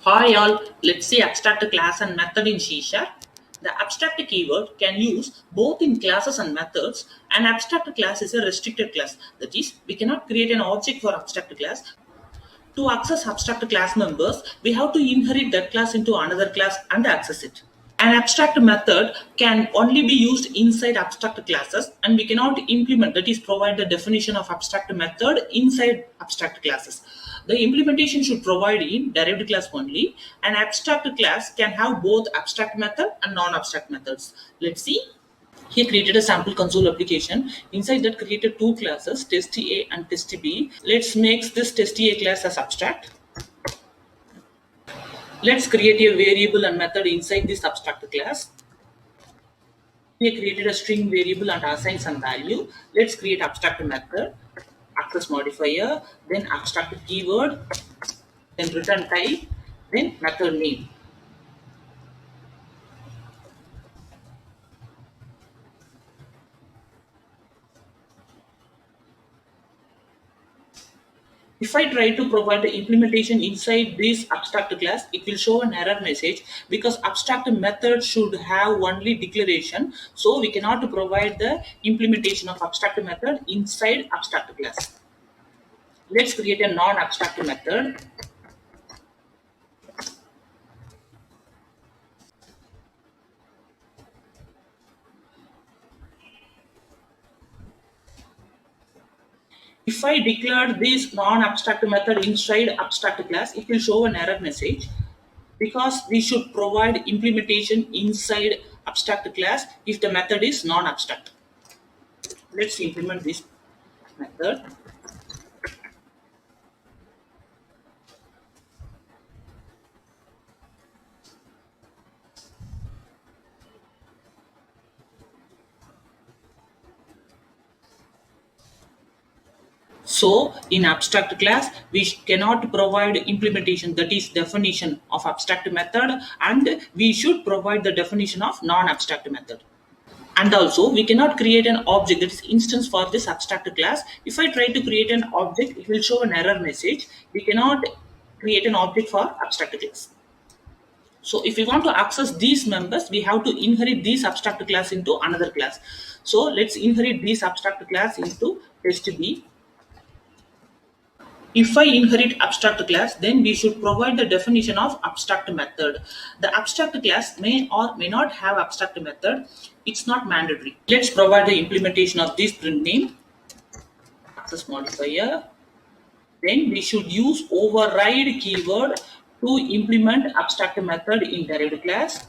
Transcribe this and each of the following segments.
Hi all, let's see abstract class and method in C#. The abstract keyword can use both in classes and methods. An abstract class is a restricted class. That is, we cannot create an object for abstract class. To access abstract class members, we have to inherit that class into another class and access it. An abstract method can only be used inside abstract classes, and we cannot implement, that is, provide the definition of abstract method inside abstract classes. The implementation should provide in derived class only. An abstract class can have both abstract method and non-abstract methods. Let's see. He created a sample console application. Inside that created two classes, test A and test B. Let's make this test A class as abstract. Let's create a variable and method inside this abstract class. We created a string variable and assign some value. Let's create abstract method, access modifier, then abstract keyword, then return type, then method name. If I try to provide the implementation inside this abstract class, it will show an error message because abstract method should have only declaration. So we cannot provide the implementation of abstract method inside abstract class. Let's create a non-abstract method. If I declare this non-abstract method inside abstract class, it will show an error message because we should provide implementation inside abstract class if the method is non-abstract. Let's implement this method. So in abstract class, we cannot provide implementation, that is definition of abstract method, and we should provide the definition of non-abstract method. And also we cannot create an object, that is instance for this abstract class. If I try to create an object, it will show an error message. We cannot create an object for abstract class. So if we want to access these members, we have to inherit this abstract class into another class. So let's inherit this abstract class into test B. If I inherit abstract class, then we should provide the definition of abstract method. The abstract class may or may not have abstract method. It's not mandatory. Let's provide the implementation of this print name, access modifier. Then we should use override keyword to implement abstract method in derived class.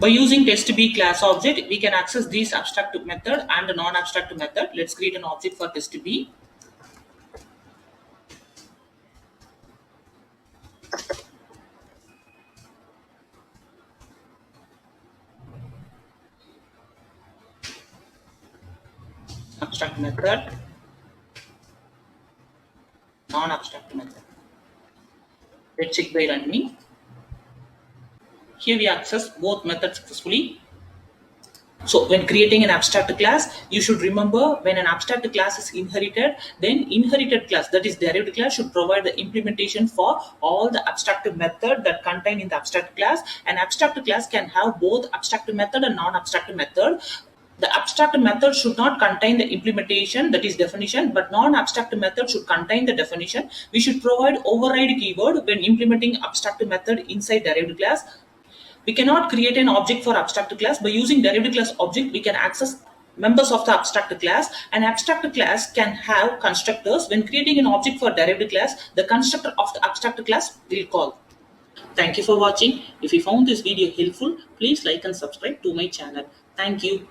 By using test_b class object, we can access this abstract method and non-abstract method. Let's create an object for test_b. Abstract method, non-abstract method. Let's check by running. Here we access both methods successfully. So when creating an abstract class, you should remember when an abstract class is inherited, then inherited class, that is derived class, should provide the implementation for all the abstract method that contain in the abstract class. An abstract class can have both abstract method and non-abstract method. The abstract method should not contain the implementation, that is definition, but non-abstract method should contain the definition. We should provide override keyword when implementing abstract method inside derived class. We cannot create an object for abstract class. By using derived class object, we can access members of the abstract class. An abstract class can have constructors. When creating an object for derived class, the constructor of the abstract class will call. Thank you for watching. If you found this video helpful, please like and subscribe to my channel. Thank you.